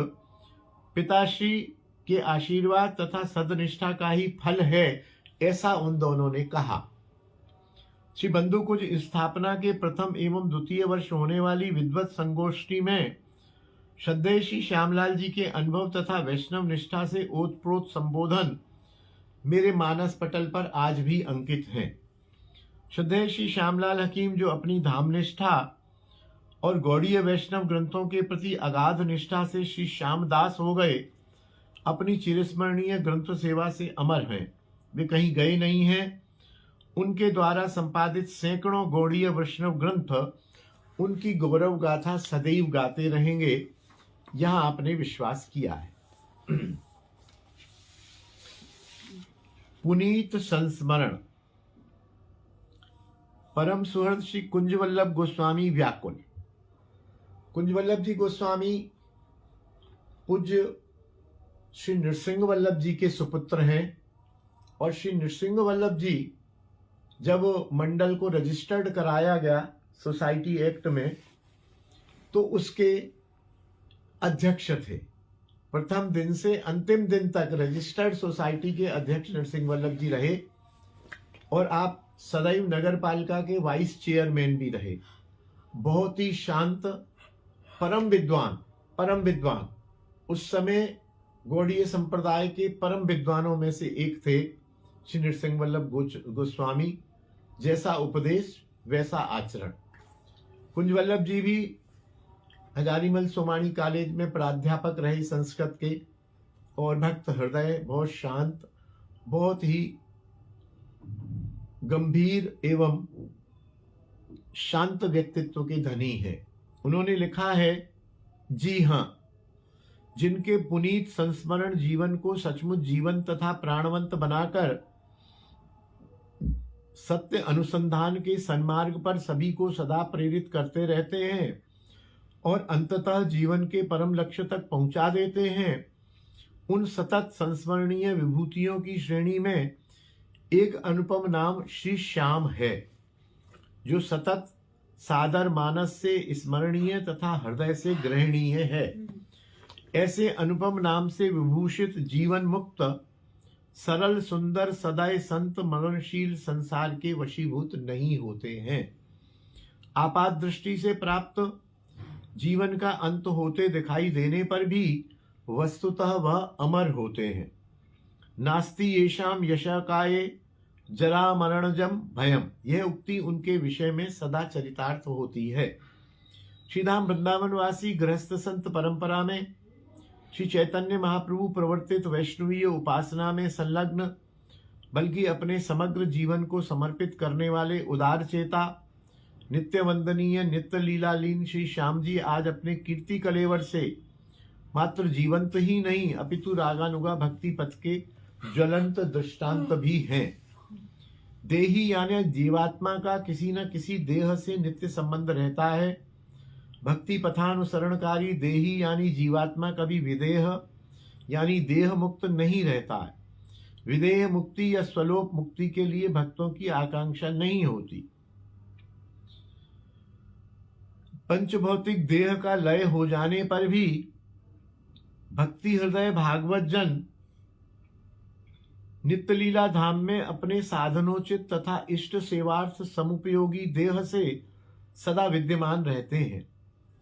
पिताश्री के आशीर्वाद तथा सदनिष्ठा का ही फल है, ऐसा उन दोनों ने कहा। श्री बंधु कुंज स्थापना के प्रथम एवं द्वितीय वर्ष होने वाली विद्वत संगोष्ठी में श्रद्धेय श्री श्यामलाल जी के अनुभव तथा वैष्णव निष्ठा से ओतप्रोत संबोधन मेरे मानस पटल पर आज भी अंकित हैं। श्रद्धेय श्री श्यामलाल हकीम जो अपनी धाम निष्ठा और गौड़ीय वैष्णव ग्रंथों के प्रति अगाध निष्ठा से श्री श्यामदास हो गए, अपनी चिरस्मरणीय ग्रंथ सेवा से अमर हैं। वे कहीं गए नहीं हैं। उनके द्वारा संपादित सैकड़ों गौड़ीय वैष्णव ग्रंथ उनकी गौरव गाथा सदैव गाते रहेंगे, यहां आपने विश्वास किया है। पुनीत संस्मरण। परम सुहृद श्री कुंजवल्लभ गोस्वामी व्याकुल। कुंजवल्लभ जी गोस्वामी पूज्य श्री नृसिंह वल्लभ जी के सुपुत्र हैं और श्री नृसिंह वल्लभ जी जब मंडल को रजिस्टर्ड कराया गया सोसाइटी एक्ट में तो उसके अध्यक्ष थे। प्रथम दिन से अंतिम दिन तक रजिस्टर्ड सोसाइटी के अध्यक्ष नरसिंह वल्लभ जी रहे और आप सदैव नगर पालिका के वाइस चेयरमैन भी रहे। बहुत ही शांत, परम विद्वान उस समय गौड़ीय संप्रदाय के परम विद्वानों में से एक थे श्री नृसिंह वल्लभ गोस्वामी। जैसा उपदेश वैसा आचरण। कुंजवल्लभ जी भी हजारीमल सोमानी कॉलेज में प्राध्यापक रहे संस्कृत के और भक्त हृदय, बहुत शांत, बहुत ही गंभीर एवं शांत व्यक्तित्व के धनी है। उन्होंने लिखा है, जी हाँ, जिनके पुनीत संस्मरण जीवन को सचमुच जीवन तथा प्राणवंत बनाकर सत्य अनुसंधान के सन्मार्ग पर सभी को सदा प्रेरित करते रहते हैं और अंततः जीवन के परम लक्ष्य तक पहुंचा देते हैं, उन सतत संस्मरणीय विभूतियों की श्रेणी में एक अनुपम नाम श्री श्याम है, जो सतत सादर मानस से स्मरणीय तथा हृदय से ग्रहणीय है। ऐसे अनुपम नाम से विभूषित जीवन मुक्त सरल सुंदर सदैव संत मननशील संसार के वशीभूत नहीं होते हैं। आपात दृष्टि से प्राप्त जीवन का अंत होते दिखाई देने पर भी वस्तुतः वह अमर होते हैं। नास्ति येषाम यशकाये जरा मरणजम भयम, यह उक्ति उनके विषय में सदा चरितार्थ होती है। श्रीधाम वृंदावनवासी गृहस्थ संत परंपरा में श्री चैतन्य महाप्रभु प्रवर्तित वैष्णवीय उपासना में संलग्न, बल्कि अपने समग्र जीवन को समर्पित करने वाले उदार चेता नित्य वंदनीय नित्य लीलालीन श्री श्याम जी आज अपने कीर्ति कलेवर से मात्र जीवंत ही नहीं अपितु रागानुगा भक्ति पथ के ज्वलंत दृष्टांत भी हैं। देही यानी जीवात्मा का किसी न किसी देह से नित्य संबंध रहता है। भक्ति पथानुसरणकारी देही यानी जीवात्मा कभी विदेह यानी देह मुक्त नहीं रहता है। विदेह मुक्ति या स्वलोक मुक्ति के लिए भक्तों की आकांक्षा नहीं होती। पंचभौतिक देह का लय हो जाने पर भी भक्ति हृदय भागवत जन नित्य लीला धाम में अपने साधनोचित तथा इष्ट सेवार्थ समुपयोगी देह से सदा विद्यमान रहते हैं।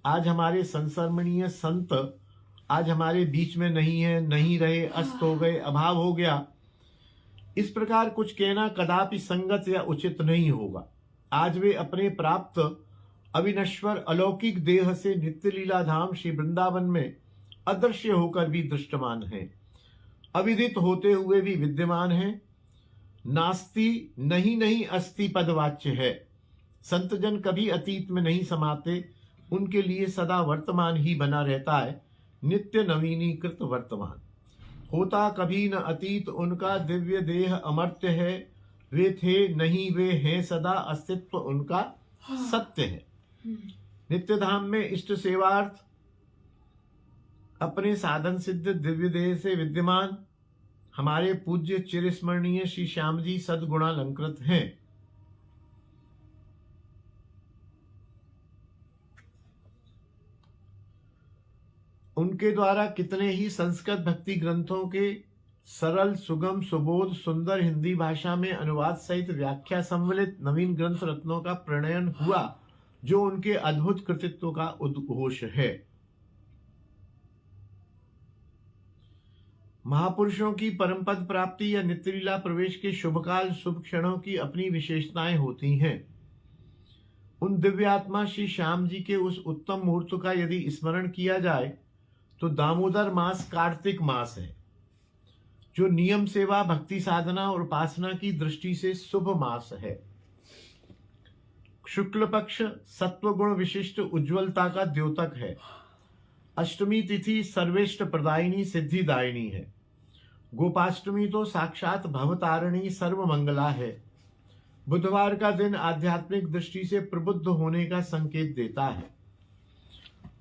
आज हमारे संसर्मणीय संत आज हमारे बीच में नहीं है, नहीं रहे, अस्त हो गए, अभाव हो गया, इस प्रकार कुछ कहना कदापि संगत या उचित नहीं होगा। आज वे अपने प्राप्त अविनश्वर अलौकिक देह से नित्य लीला धाम श्री वृंदावन में अदृश्य होकर भी दृष्टमान हैं, अविदित होते हुए भी विद्यमान हैं। नास्ति नहीं अस्ति पदवाच्य है। संतजन कभी अतीत में नहीं समाते, उनके लिए सदा वर्तमान ही बना रहता है। नित्य नवीनीकृत वर्तमान। होता कभी न अतीत उनका, दिव्य देह अमर्त्य है। वे थे नहीं वे हैं सदा, अस्तित्व उनका सत्य है। नित्य धाम में इष्ट सेवार्थ अपने साधन सिद्ध दिव्य देह से विद्यमान हमारे पूज्य चिरस्मरणीय श्री श्याम जी सद्गुणालंकृत हैं। उनके द्वारा कितने ही संस्कृत भक्ति ग्रंथों के सरल सुगम सुबोध सुंदर हिंदी भाषा में अनुवाद सहित व्याख्या सम्मिलित नवीन ग्रंथ रत्नों का प्रणयन हुआ, जो उनके अद्भुत कृतित्व का उद्घोष है। महापुरुषों की परमपद प्राप्ति या नित्यलीला प्रवेश के शुभकाल शुभ क्षणों की अपनी विशेषताएं होती हैं। उन दिव्यात्मा श्री श्याम जी के उस उत्तम मुहूर्त का यदि स्मरण किया जाए तो दामोदर मास कार्तिक मास है, जो नियम सेवा भक्ति साधना और उपासना की दृष्टि से शुभ मास है। शुक्ल पक्ष सत्वगुण विशिष्ट उज्ज्वलता का द्योतक है। अष्टमी तिथि सर्वेष्ट प्रदायिनी सिद्धिदायिनी है। गोपाष्टमी तो साक्षात भवतारिणी सर्वमंगला है। बुधवार का दिन आध्यात्मिक दृष्टि से प्रबुद्ध होने का संकेत देता है।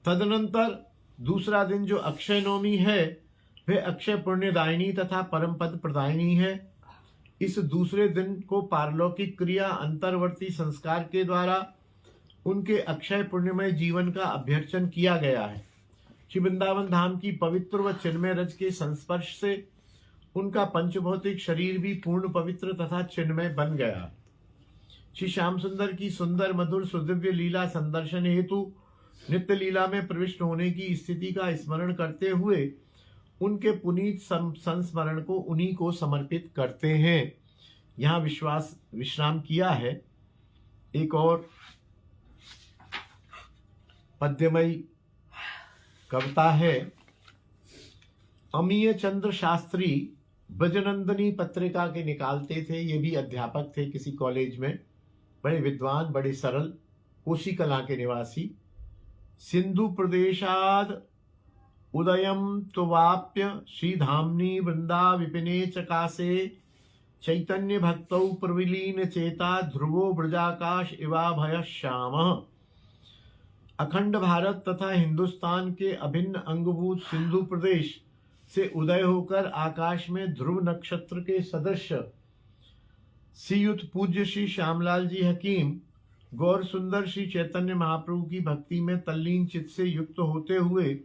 तदनंतर दूसरा दिन जो अक्षय नवमी है, वह अक्षय पुण्यदायिनी तथा परम पद प्रदायिनी है। इस दूसरे दिन को पारलौकिक क्रिया अंतर्वर्ती संस्कार के द्वारा उनके अक्षय पुण्यमय जीवन का अभ्यर्चन किया गया है। श्री वृंदावन धाम की पवित्र व चिन्मय रज के संस्पर्श से उनका पंचभौतिक शरीर भी पूर्ण पवित्र तथा चिन्मय बन गया। श्री श्याम सुंदर की सुंदर मधुर सुदिव्य लीला संदर्शन हेतु नित्य लीला में प्रविष्ट होने की स्थिति का स्मरण करते हुए उनके पुनीत संस्मरण को उन्हीं को समर्पित करते हैं। यहाँ विश्राम किया है। एक और पद्यमयी कविता है। अमीय चंद्र शास्त्री ब्रजनंदनी पत्रिका के निकालते थे। ये भी अध्यापक थे किसी कॉलेज में, बड़े विद्वान, बड़े सरल, कोशी कला के निवासी। सिंधु प्रदेशाद उदयम तुवाप्य श्रीधाम्नि वृंदा विपिने चकासे चैतन्य भक्तौ प्रविलीन चेता ध्रुवो ब्रजाकाश इवा भय श्याम। अखंड भारत तथा हिंदुस्तान के अभिन्न अंगभूत सिंधु प्रदेश से उदय होकर आकाश में ध्रुव नक्षत्र के सदृश श्रीयुत पूज्य श्री श्यामलाल जी हकीम गौर सुंदर श्री चैतन्य महाप्रभु की भक्ति में तल्लीन चित्त से युक्त होते हुए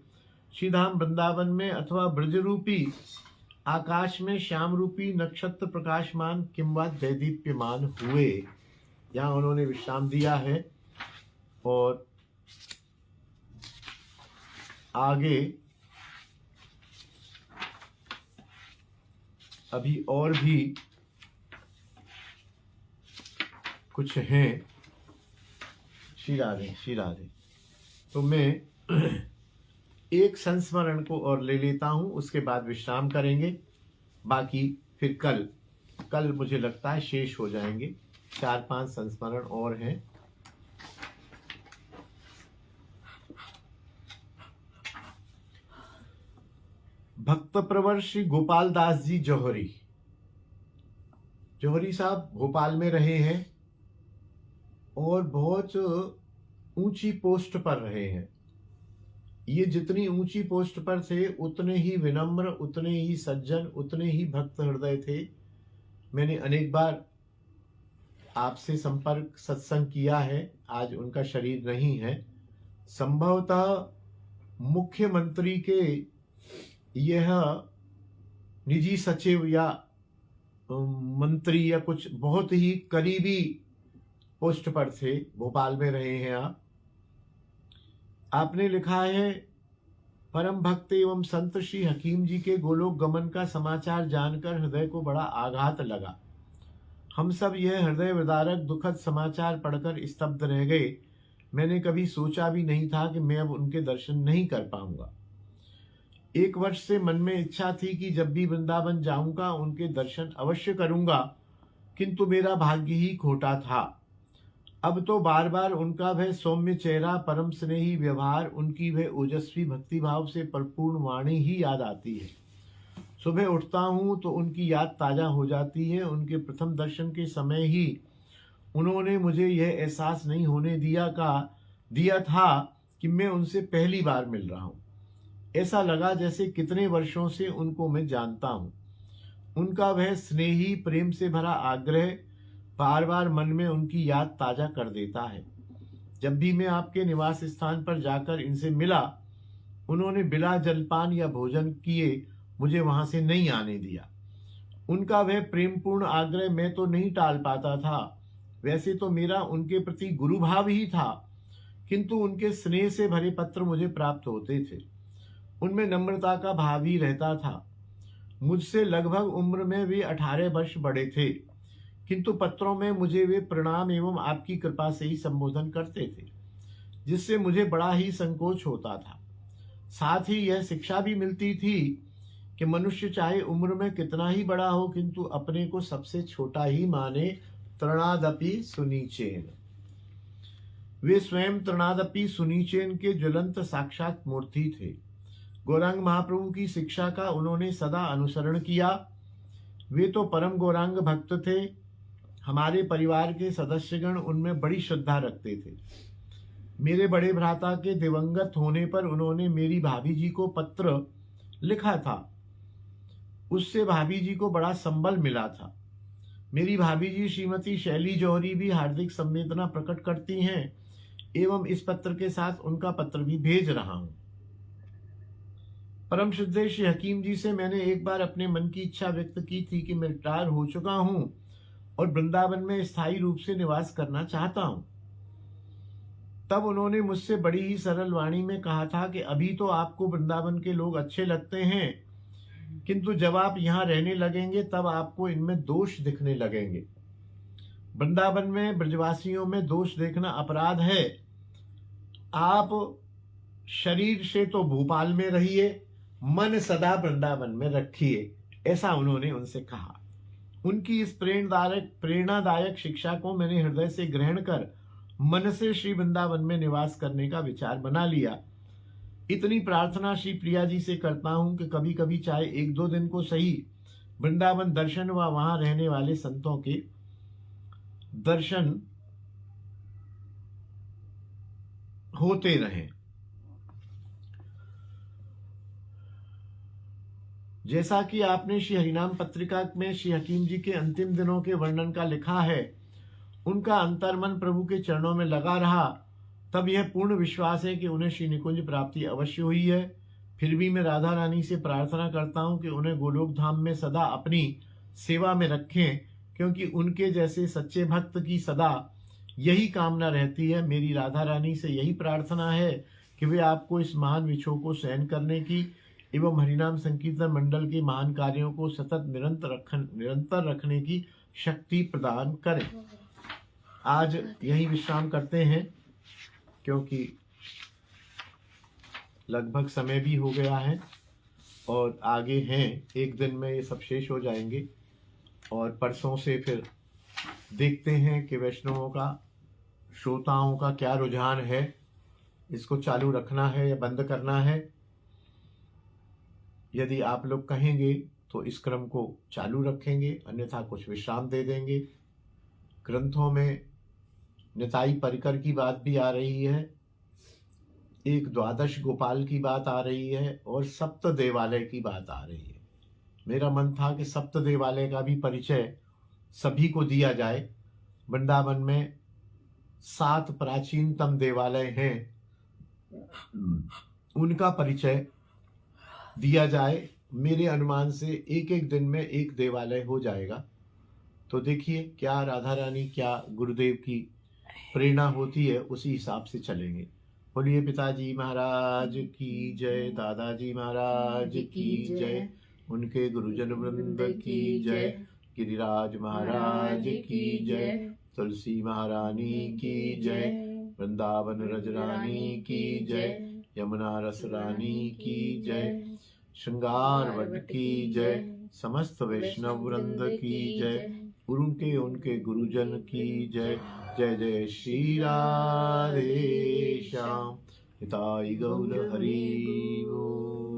श्रीधाम वृंदावन में अथवा ब्रज रूपी आकाश में श्याम रूपी नक्षत्र प्रकाशमान किंवा दैदीप्यमान हुए। यहाँ उन्होंने विश्राम दिया है। और आगे अभी और भी कुछ हैं। श्री राधे श्री राधे। तो मैं एक संस्मरण को और ले लेता हूं, उसके बाद विश्राम करेंगे। बाकी फिर कल मुझे लगता है शेष हो जाएंगे। 4-5 संस्मरण और हैं। भक्त प्रवर श्री गोपाल दास जी जौहरी साहब भोपाल में रहे हैं और बहुत ऊंची पोस्ट पर रहे हैं। ये जितनी ऊंची पोस्ट पर थे उतने ही विनम्र, उतने ही सज्जन, उतने ही भक्त हृदय थे। मैंने अनेक बार आपसे संपर्क सत्संग किया है। आज उनका शरीर नहीं है। संभवतः मुख्यमंत्री के यह निजी सचिव या मंत्री या कुछ बहुत ही करीबी पोस्ट पर थे। भोपाल में रहे हैं आप। आपने लिखा है, परम भक्त एवं संत श्री हकीम जी के गोलोक गमन का समाचार जानकर हृदय को बड़ा आघात लगा। हम सब यह हृदय विदारक दुखद समाचार पढ़कर स्तब्ध रह गए। मैंने कभी सोचा भी नहीं था कि मैं अब उनके दर्शन नहीं कर पाऊंगा। 1 वर्ष से मन में इच्छा थी कि जब भी वृंदावन जाऊंगा उनके दर्शन अवश्य करूंगा, किंतु मेरा भाग्य ही खोटा था। अब तो बार बार उनका वह सौम्य चेहरा, परम स्नेही व्यवहार, उनकी वह ओजस्वी भक्तिभाव से परिपूर्ण वाणी ही याद आती है। सुबह उठता हूँ तो उनकी याद ताजा हो जाती है। उनके प्रथम दर्शन के समय ही उन्होंने मुझे यह एहसास नहीं होने दिया था कि मैं उनसे पहली बार मिल रहा हूँ। ऐसा लगा जैसे कितने वर्षों से उनको मैं जानता हूँ। उनका वह स्नेही, प्रेम से भरा आग्रह बार बार मन में उनकी याद ताजा कर देता है। जब भी मैं आपके निवास स्थान पर जाकर इनसे मिला, उन्होंने बिना जलपान या भोजन किए मुझे वहां से नहीं आने दिया। उनका वह प्रेमपूर्ण आग्रह मैं तो नहीं टाल पाता था। वैसे तो मेरा उनके प्रति गुरु भाव ही था, किंतु उनके स्नेह से भरे पत्र मुझे प्राप्त होते थे। उनमें नम्रता का भाव ही रहता था। मुझसे लगभग उम्र में वे 18 वर्ष बड़े थे, किंतु पत्रों में मुझे वे प्रणाम एवं आपकी कृपा से ही संबोधन करते थे, जिससे मुझे बड़ा ही संकोच होता था। साथ ही यह शिक्षा भी मिलती थी कि मनुष्य चाहे उम्र में कितना ही बड़ा हो, किंतु अपने को सबसे छोटा ही माने। तृणादपि सुनीचेन। वे स्वयं तृणादपि सुनीचेन के ज्वलंत साक्षात मूर्ति थे। गौरांग महाप्रभु की शिक्षा का उन्होंने सदा अनुसरण किया। वे तो परम गौरांग भक्त थे। हमारे परिवार के सदस्यगण उनमें बड़ी श्रद्धा रखते थे। मेरे बड़े भ्राता के दिवंगत होने पर उन्होंने मेरी भाभी जी को पत्र लिखा था। उससे भाभी जी को बड़ा संबल मिला था। मेरी भाभी जी श्रीमती शैली जौहरी भी हार्दिक संवेदना प्रकट करती हैं एवं इस पत्र के साथ उनका पत्र भी भेज रहा हूं। परम श्रद्धेय श्री हकीम जी से मैंने एक बार अपने मन की इच्छा व्यक्त की थी कि मैं रिटायर हो चुका हूं और वृंदावन में स्थायी रूप से निवास करना चाहता हूं। तब उन्होंने मुझसे बड़ी ही सरल वाणी में कहा था कि अभी तो आपको वृंदावन के लोग अच्छे लगते हैं, किंतु जब आप यहाँ रहने लगेंगे तब आपको इनमें दोष दिखने लगेंगे। वृंदावन में ब्रजवासियों में दोष देखना अपराध है। आप शरीर से तो भोपाल में रहिए, मन सदा वृंदावन में रखिए, ऐसा उन्होंने उनसे कहा। उनकी इस प्रेरणादायक शिक्षा को मैंने हृदय से ग्रहण कर मन से श्री वृंदावन में निवास करने का विचार बना लिया। इतनी प्रार्थना श्री प्रिया जी से करता हूं कि कभी कभी चाहे 1-2 दिन को सही वृंदावन दर्शन व वहां रहने वाले संतों के दर्शन होते रहें। जैसा कि आपने श्री हरिनाम पत्रिका में श्री हकीम जी के अंतिम दिनों के वर्णन का लिखा है, उनका अंतर्मन प्रभु के चरणों में लगा रहा, तब यह पूर्ण विश्वास है कि उन्हें श्री निकुंज प्राप्ति अवश्य हुई है। फिर भी मैं राधा रानी से प्रार्थना करता हूं कि उन्हें गोलोक धाम में सदा अपनी सेवा में रखें, क्योंकि उनके जैसे सच्चे भक्त की सदा यही कामना रहती है। मेरी राधा रानी से यही प्रार्थना है कि वे आपको इस महान विछोह को सहन करने की एवं हरिनाम संकीर्तन मंडल के महान कार्यों को सतत निरंतर रखने की शक्ति प्रदान करें। आज यही विश्राम करते हैं, क्योंकि लगभग समय भी हो गया है और आगे हैं, एक दिन में ये सब शेष हो जाएंगे और परसों से फिर देखते हैं कि वैष्णवों का, श्रोताओं का क्या रुझान है, इसको चालू रखना है या बंद करना है। यदि आप लोग कहेंगे तो इस क्रम को चालू रखेंगे, अन्यथा कुछ विश्राम दे देंगे। ग्रंथों में निताई परिकर की बात भी आ रही है, एक द्वादश गोपाल की बात आ रही है और सप्त देवालय की बात आ रही है। मेरा मन था कि सप्त देवालय का भी परिचय सभी को दिया जाए। वृंदावन में 7 प्राचीनतम देवालय हैं, उनका परिचय दिया जाए। मेरे अनुमान से एक दिन में एक देवालय हो जाएगा। तो देखिए क्या राधा रानी, क्या गुरुदेव की प्रेरणा होती है, उसी हिसाब से चलेंगे। बोलिए पिताजी महाराज की जय, दादाजी महाराज की जय, उनके गुरुजन वृंद की जय, गिरिराज महाराज की जय, तुलसी महारानी की जय, वृंदावन रजरानी की जय, यमुना रस रानी की जय, श्रृंगार वन की जय, समस्त वैष्णव वृंद की जय। गुरु के उनके गुरुजन की जय। जय जय श्री राधे श्याम। हिताई गौर हरि बोल।